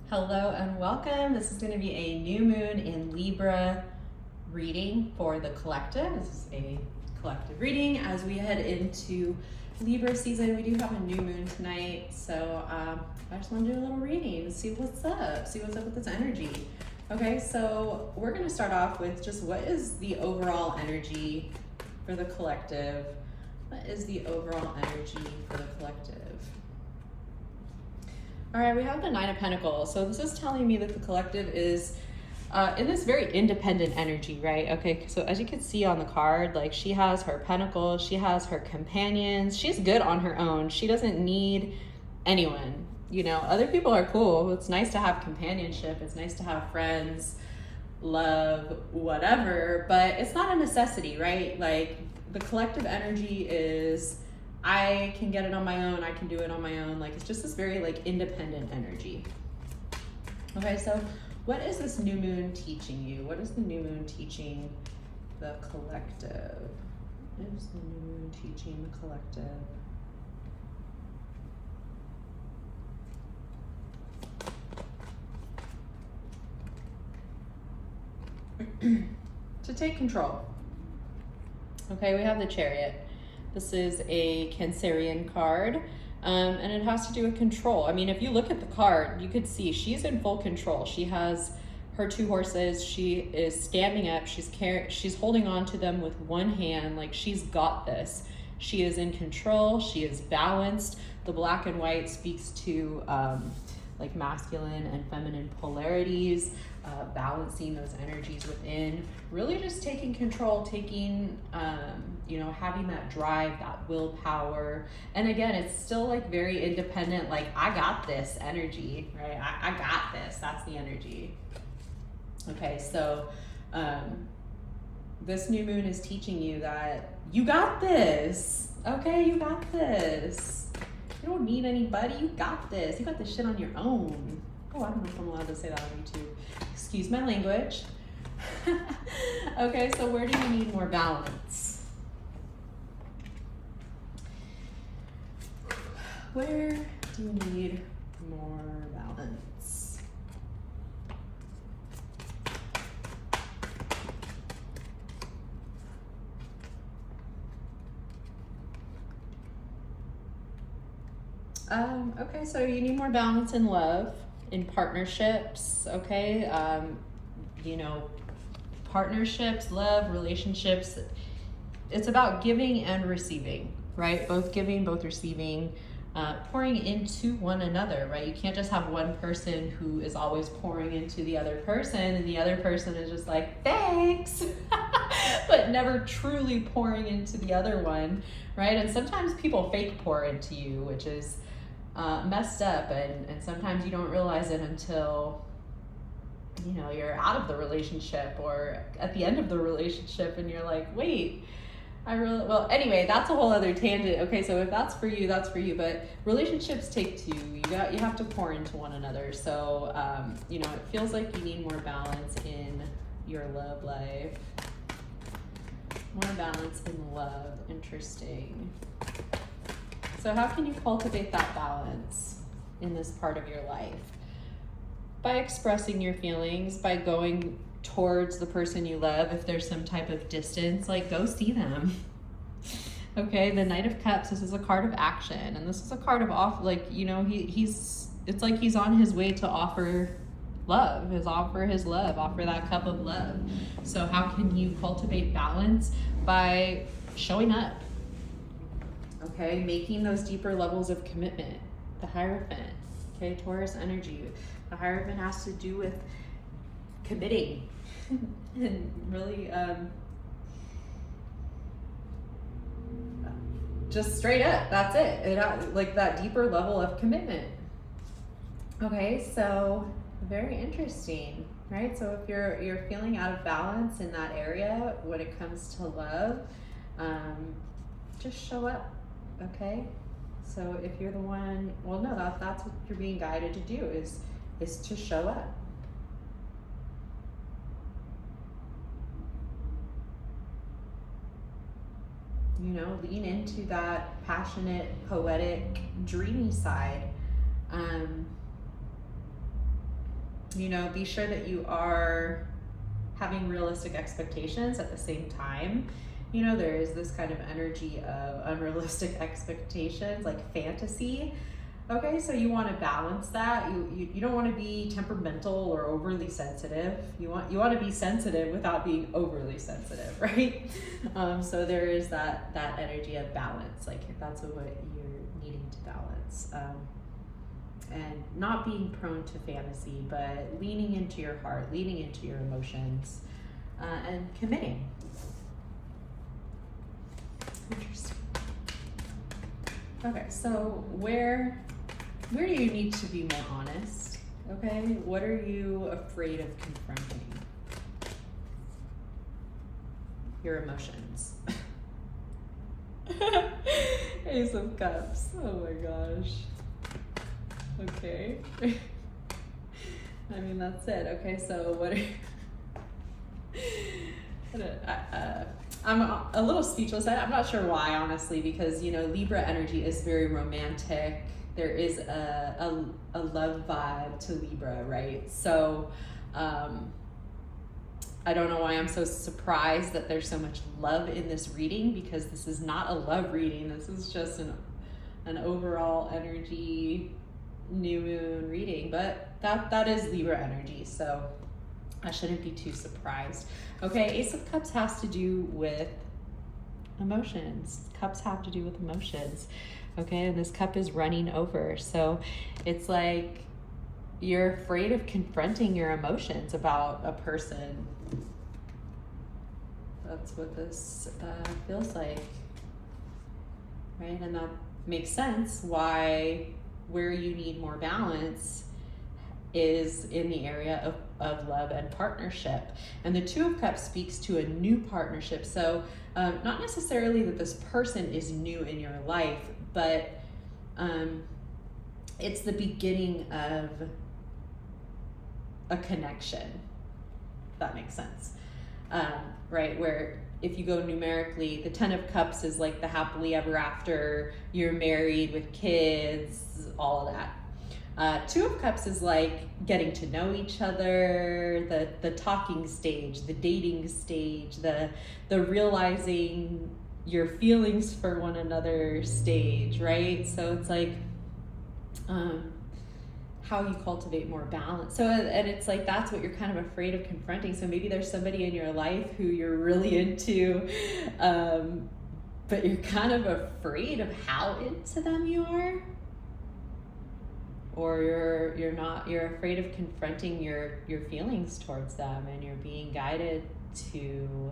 Hello and welcome. This is going to be a new moon in Libra reading for the collective. This is a collective reading as we head into Libra season. We do have a new moon tonight, so I just want to do a little reading, see what's up with this energy. Okay, so we're going to start off with just what is the overall energy for the collective? What is the overall energy for the collective? All right, we have the Nine of Pentacles. So this is telling me that the collective is in this very independent energy, right? Okay, so as you can see on the card, like she has her pentacles, she has her companions. She's good on her own. She doesn't need anyone. You know, other people are cool. It's nice to have companionship. It's nice to have friends, love, whatever, but it's not a necessity, right? Like the collective energy is I can get it on my own. I can do it on my own. Like it's just this very like independent energy. Okay, so what is this new moon teaching you? What is the new moon teaching the collective? What is the new moon teaching the collective? To take control. Okay, we have the Chariot. This is a Cancerian card, and it has to do with control. I mean, if you look at the card, you could see she's in full control. She has her two horses. She is standing up. She's holding on to them with one hand, like she's got this. She is in control. She is balanced. The black and white speaks to like masculine and feminine polarities, balancing those energies within, really just taking control, taking, having that drive, that willpower. And again, it's still like very independent, like I got this energy, right? I got this, that's the energy. Okay, so this new moon is teaching you that you got this, okay? You got this. You don't need anybody. You got this. You got this shit on your own. Oh, I don't know if I'm allowed to say that on YouTube. Excuse my language. Okay, so where do you need more balance? Where do you need more balance? Okay, so you need more balance in love, in partnerships, okay? Partnerships, love, relationships. It's about giving and receiving, right? Both giving, both receiving, pouring into one another, right? You can't just have one person who is always pouring into the other person and the other person is just like, thanks, but never truly pouring into the other one, right? And sometimes people fake pour into you, which is messed up, and sometimes you don't realize it until you're out of the relationship or at the end of the relationship and you're like, wait, anyway, that's a whole other tangent. Okay, so if that's for you, that's for you, but relationships take two. You have to pour into one another. So it feels like you need more balance in your love life. More balance in love. Interesting. So how can you cultivate that balance in this part of your life? By expressing your feelings, by going towards the person you love. If there's some type of distance, like go see them. Okay, the Knight of Cups, this is a card of action, and this is a card of it's like he's on his way to offer love, offer that cup of love. So how can you cultivate balance? By showing up. Okay, making those deeper levels of commitment. The Hierophant, okay, Taurus energy. The Hierophant has to do with committing and really just straight up, that's it. Like that deeper level of commitment. Okay, so very interesting, right? So if you're feeling out of balance in that area when it comes to love, just show up. Okay, so if you're the one, well, no, that's what you're being guided to do is to show up. Lean into that passionate, poetic, dreamy side. You know, be sure that you are having realistic expectations at the same time. You know, there is this kind of energy of unrealistic expectations, like fantasy. Okay, so you want to balance that. You don't want to be temperamental or overly sensitive. You want to be sensitive without being overly sensitive, right? So there is that energy of balance. Like that's what you're needing to balance, and not being prone to fantasy, but leaning into your heart, leaning into your emotions, and committing. Interesting. Okay, so where do you need to be more honest? Okay, what are you afraid of confronting? Your emotions. Ace of Cups. Oh my gosh. Okay. I mean, that's it. Okay, so what are I'm a little speechless. I'm not sure why, honestly, because, you know, Libra energy is very romantic. There is a love vibe to Libra, right? So I don't know why I'm so surprised that there's so much love in this reading, because this is not a love reading. This is just an overall energy new moon reading, but that is Libra energy, so I shouldn't be too surprised. Okay, Ace of Cups has to do with emotions. Cups have to do with emotions. Okay, and this cup is running over. So it's like you're afraid of confronting your emotions about a person. That's what this feels like, right? And that makes sense why where you need more balance is in the area of love and partnership. And the Two of Cups speaks to a new partnership. So not necessarily that this person is new in your life, but it's the beginning of a connection, if that makes sense. Right, where if you go numerically, the 10 of Cups is like the happily ever after, you're married with kids, all of that. Two of Cups is like getting to know each other, the talking stage, the dating stage, the realizing your feelings for one another stage, right? So it's like how you cultivate more balance. So, and it's like that's what you're kind of afraid of confronting. So maybe there's somebody in your life who you're really into, but you're kind of afraid of how into them you are. Or you're afraid of confronting your feelings towards them, and you're being guided to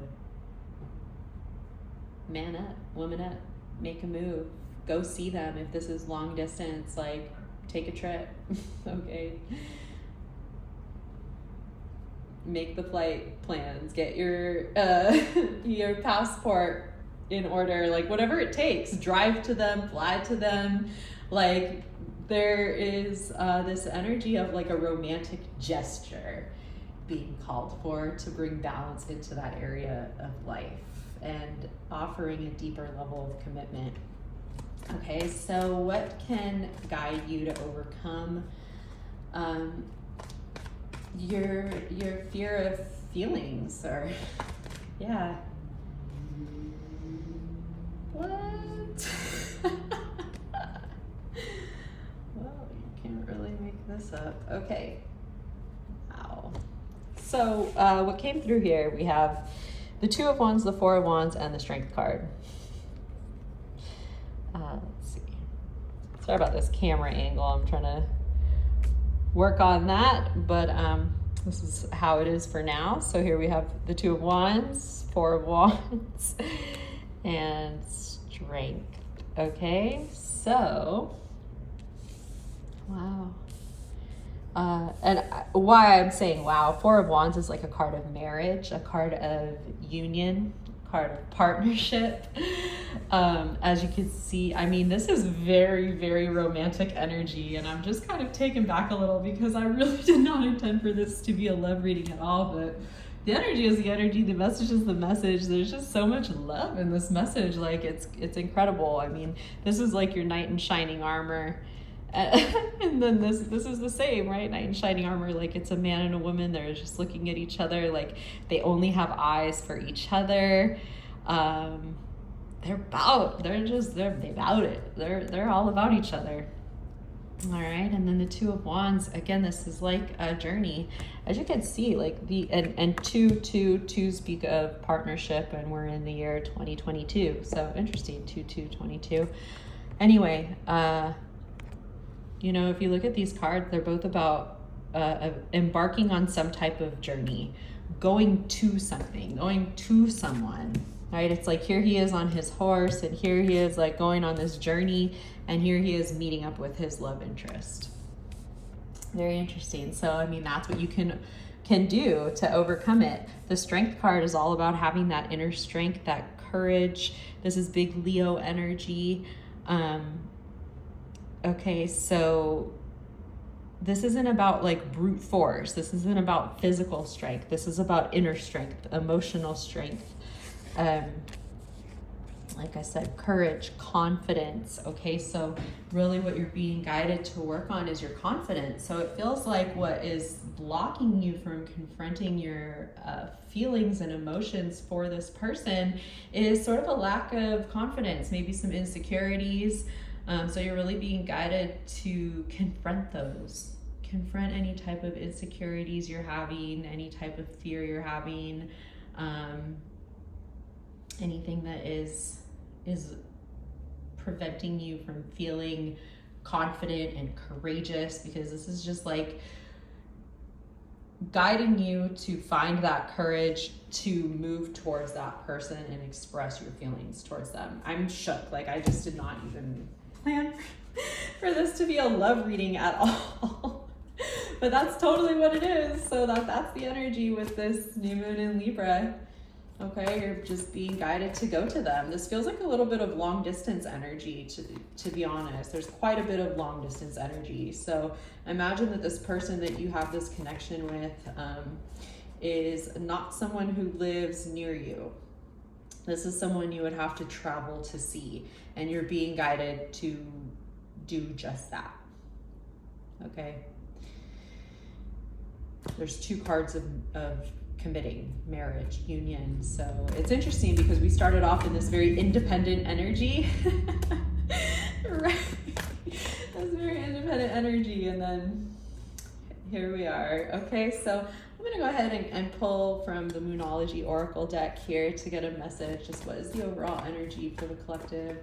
man up, woman up, make a move, go see them. If this is long distance, like take a trip, okay? Make the flight plans, get your your passport in order, like whatever it takes, drive to them, fly to them. Like there is this energy of like a romantic gesture being called for to bring balance into that area of life and offering a deeper level of commitment. Okay, so what can guide you to overcome your fear of feelings, or yeah. What? Well, you can't really make this up. Okay. Wow. So what came through here, we have the Two of Wands, the Four of Wands, and the Strength card. Let's see. Sorry about this camera angle. I'm trying to work on that, but this is how it is for now. So here we have the Two of Wands, Four of Wands, and Strength. Okay, so wow. And why I'm saying wow, Four of Wands is like a card of marriage, a card of union, card of partnership. As you can see, I mean, this is very, very romantic energy, and I'm just kind of taken back a little because I really did not intend for this to be a love reading at all, but the energy is the energy, the message is the message. There's just so much love in this message. Like it's incredible. I mean, this is like your knight in shining armor And then this is the same, right? Knight in shining armor, like it's a man and a woman. They're just looking at each other, like they only have eyes for each other. They're about it. They're all about each other. All right, and then the Two of Wands, again, this is like a journey. As you can see, like and two speak of partnership, and we're in the year 2022. So interesting, 2222. Anyway, you know, if you look at these cards, they're both about embarking on some type of journey, going to something, going to someone, right? It's like here he is on his horse, and here he is like going on this journey, and here he is meeting up with his love interest. Very interesting. So, I mean, that's what you can do to overcome it. The Strength card is all about having that inner strength, that courage. This is big Leo energy. Okay, so this isn't about like brute force. This isn't about physical strength. This is about inner strength, emotional strength. Like I said, courage, confidence. Okay, so really what you're being guided to work on is your confidence. So it feels like what is blocking you from confronting your feelings and emotions for this person is sort of a lack of confidence, maybe some insecurities. So you're really being guided to confront those. Confront any type of insecurities you're having, any type of fear you're having, anything that is preventing you from feeling confident and courageous, because this is just like guiding you to find that courage to move towards that person and express your feelings towards them. I'm shook. Like I just did not even plan for this to be a love reading at all. But that's totally what it is. So that's the energy with this new moon in Libra. Okay, you're just being guided to go to them. This feels like a little bit of long distance energy, to be honest. There's quite a bit of long distance energy. So imagine that this person that you have this connection with is not someone who lives near you. This is someone you would have to travel to see, and you're being guided to do just that. Okay. There's two cards of committing, marriage, union. So it's interesting because we started off in this very independent energy. Right. That's very independent energy, and then here we are. Okay, so I'm going to go ahead and pull from the Moonology Oracle deck here to get a message. Just what is the overall energy for the collective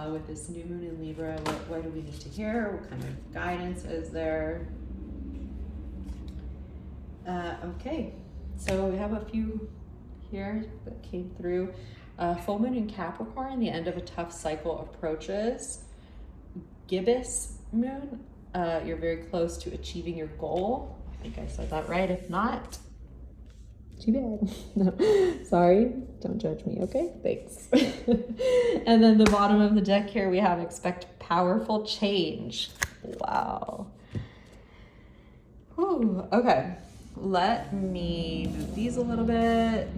with this new moon in Libra? What do we need to hear? What kind of guidance is there? Okay, so we have a few here that came through. Full moon in Capricorn, the end of a tough cycle approaches. Gibbous moon, you're very close to achieving your goal. I think I said that right. If not, too bad. No, sorry, don't judge me, okay? Thanks. And then the bottom of the deck here, we have expect powerful change. Wow. Whew, okay. Let me move these a little bit.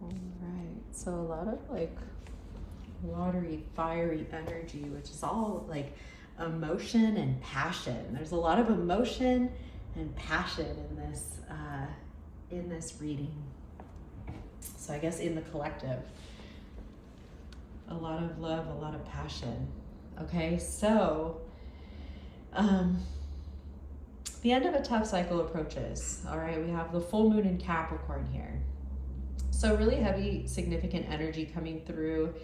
All right, so a lot of like watery, fiery energy, which is all like emotion and passion. There's a lot of emotion and passion in this reading. So I guess in the collective, a lot of love, a lot of passion. Okay, so the end of a tough cycle approaches. All right, we have the full moon in Capricorn here. So really heavy, significant energy coming through.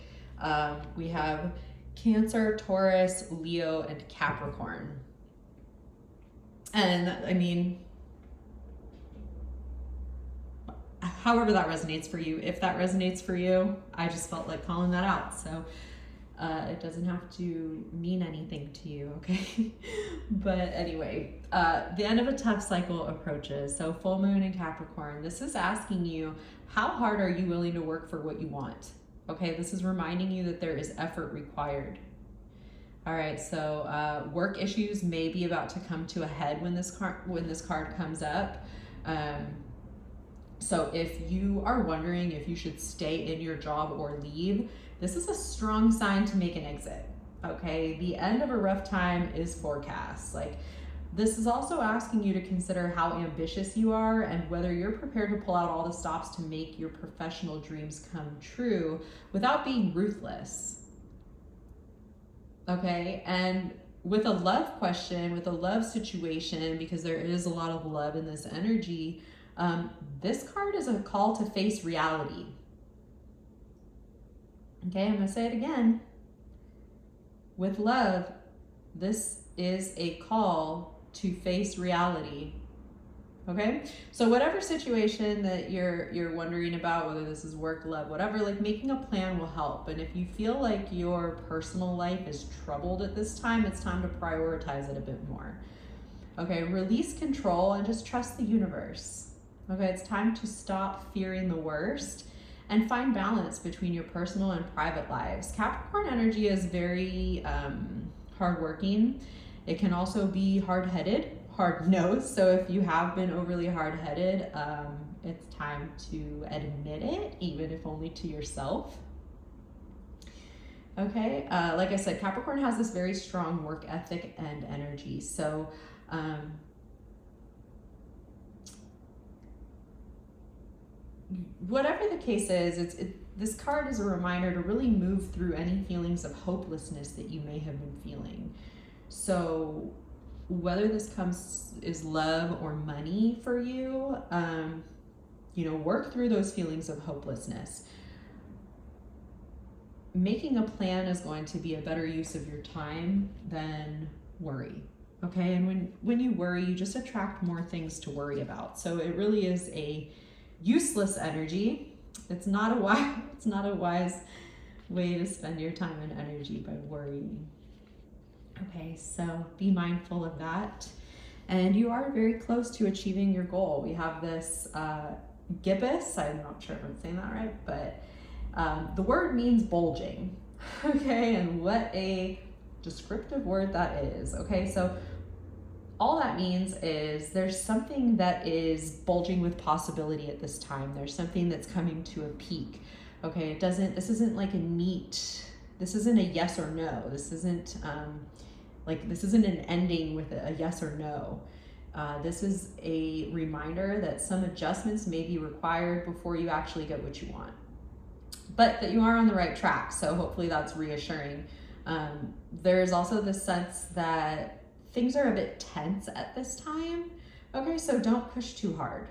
We have Cancer, Taurus, Leo, and Capricorn. And I mean, however that resonates for you, if that resonates for you, I just felt like calling that out. So it doesn't have to mean anything to you, okay? But anyway, the end of a tough cycle approaches. So full moon in Capricorn, this is asking you, how hard are you willing to work for what you want? Okay, this is reminding you that there is effort required. All right, so work issues may be about to come to a head when this card comes up. So if you are wondering if you should stay in your job or leave, this is a strong sign to make an exit. Okay, the end of a rough time is forecast. Like, this is also asking you to consider how ambitious you are and whether you're prepared to pull out all the stops to make your professional dreams come true without being ruthless. Okay, and with a love question, with a love situation, because there is a lot of love in this energy, this card is a call to face reality. Okay, I'm going to say it again. With love, this is a call to face reality. Okay, so whatever situation that you're wondering about, whether this is work, love, whatever, like, making a plan will help. And if you feel like your personal life is troubled at this time, it's time to prioritize it a bit more. Okay, release control and just trust the universe. Okay, it's time to stop fearing the worst and find balance between your personal and private lives. Capricorn energy is very hardworking. It can also be hard-headed, hard-nosed. So if you have been overly hard-headed, it's time to admit it, even if only to yourself. Okay, like I said, Capricorn has this very strong work ethic and energy. So whatever the case is, this card is a reminder to really move through any feelings of hopelessness that you may have been feeling. So whether this is love or money for you, work through those feelings of hopelessness. Making a plan is going to be a better use of your time than worry. Okay, and when you worry, you just attract more things to worry about. So it really is a useless energy. It's not a wise way to spend your time and energy by worrying. Okay, so be mindful of that. And you are very close to achieving your goal. We have this gibbous, I'm not sure if I'm saying that right, but the word means bulging. Okay, and what a descriptive word that is. Okay, so all that means is there's something that is bulging with possibility at this time. There's something that's coming to a peak. Okay, this isn't like this isn't a yes or no. This isn't an ending with a yes or no. This is a reminder that some adjustments may be required before you actually get what you want, but that you are on the right track. So hopefully that's reassuring. There's also the sense that things are a bit tense at this time. Okay, so don't push too hard.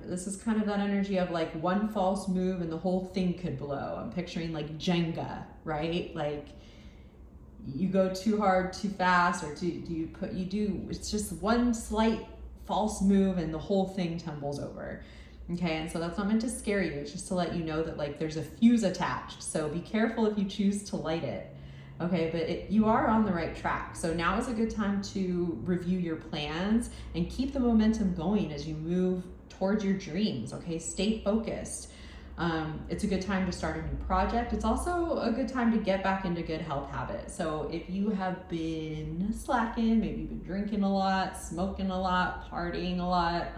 This is kind of that energy of like one false move and the whole thing could blow. I'm picturing like Jenga, right? Like you go too hard, too fast, or it's just one slight false move and the whole thing tumbles over. Okay, and so that's not meant to scare you. It's just to let you know that like there's a fuse attached. So be careful if you choose to light it. Okay, but you are on the right track. So now is a good time to review your plans and keep the momentum going as you move towards your dreams. Okay, stay focused. It's a good time to start a new project. It's also a good time to get back into good health habits. So if you have been slacking, maybe you've been drinking a lot, smoking a lot, partying a lot,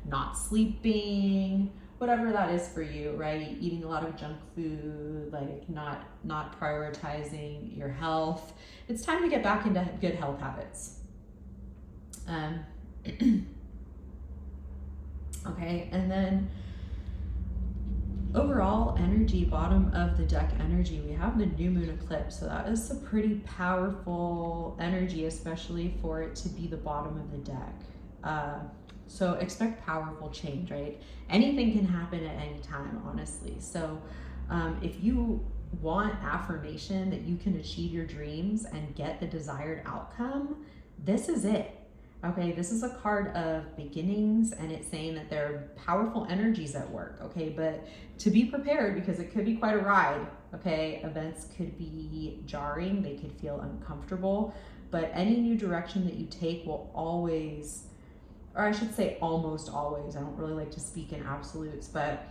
not sleeping, whatever that is for you, right? Eating a lot of junk food, like not prioritizing your health. It's time to get back into good health habits. Okay, and then overall energy, bottom of the deck energy, we have the new moon eclipse. So that is a pretty powerful energy, especially for it to be the bottom of the deck. So expect powerful change, right? Anything can happen at any time, honestly. So if you want affirmation that you can achieve your dreams and get the desired outcome, this is it. Okay, this is a card of beginnings, and it's saying that there are powerful energies at work, okay? But to be prepared, because it could be quite a ride, okay? Events could be jarring, they could feel uncomfortable, but any new direction that you take will always, or I should say almost always, I don't really like to speak in absolutes, but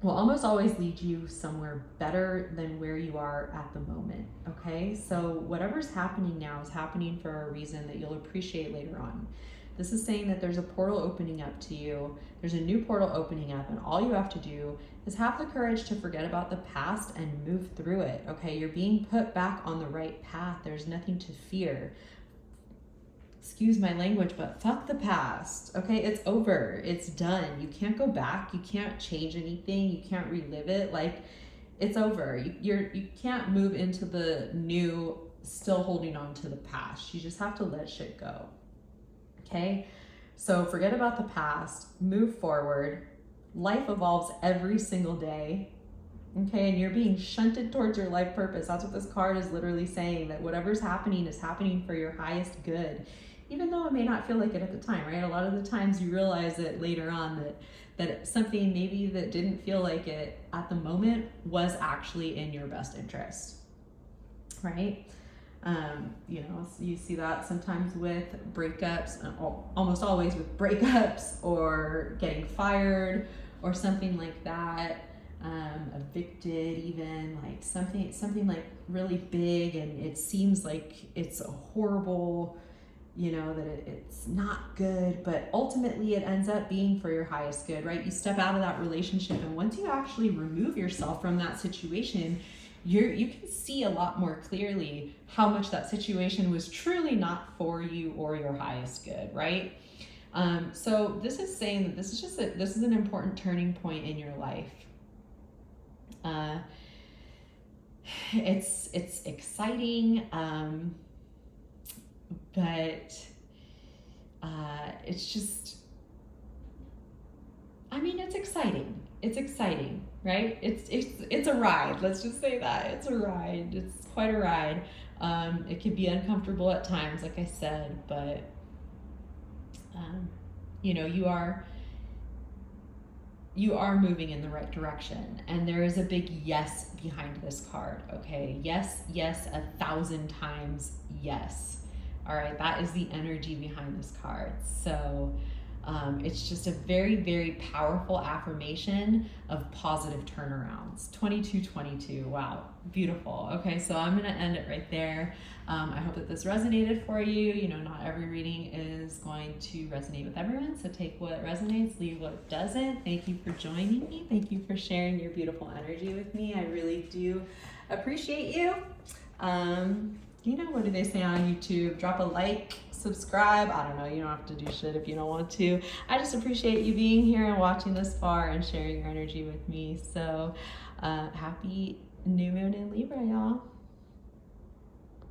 will almost always lead you somewhere better than where you are at the moment, okay? So whatever's happening now is happening for a reason that you'll appreciate later on. This is saying that there's a portal opening up to you. There's a new portal opening up, and all you have to do is have the courage to forget about the past and move through it, okay? You're being put back on the right path. There's nothing to fear. Excuse my language, but fuck the past, okay? It's over, it's done. You can't go back, you can't change anything, you can't relive it. Like, it's over. You can't move into the new still holding on to the past. You just have to let shit go, okay? So forget about the past, move forward. Life evolves every single day, okay? And you're being shunted towards your life purpose. That's what this card is literally saying, that whatever's happening is happening for your highest good. Even though it may not feel like it at the time, right? A lot of the times you realize it later on that something maybe that didn't feel like it at the moment was actually in your best interest, right? You know, so you see that sometimes with breakups, almost always with breakups or getting fired or something like that, evicted even, like something like really big, and it seems like it's a horrible, you know, that it's not good, but ultimately it ends up being for your highest good, right? You step out of that relationship, and once you actually remove yourself from that situation, you can see a lot more clearly how much that situation was truly not for you or your highest good, right? So this is saying that this is an important turning point in your life. It's exciting, but it's just, I mean, it's exciting. It's exciting, right? It's a ride. Let's just say that. It's a ride. It's quite a ride. It can be uncomfortable at times, like I said, but you know, you are moving in the right direction, and there is a big yes behind this card, okay? Yes, 1,000 times yes. All right, that is the energy behind this card. So it's just a very, very powerful affirmation of positive turnarounds. 2222, wow, beautiful. Okay, so I'm gonna end it right there. I hope that this resonated for you. You know, not every reading is going to resonate with everyone, so take what resonates, leave what doesn't. Thank you for joining me. Thank you for sharing your beautiful energy with me. I really do appreciate you. You know, what do they say on YouTube? Drop a like, subscribe. I don't know, you don't have to do shit if you don't want to. I just appreciate you being here and watching this far and sharing your energy with me. So happy new moon in Libra, y'all.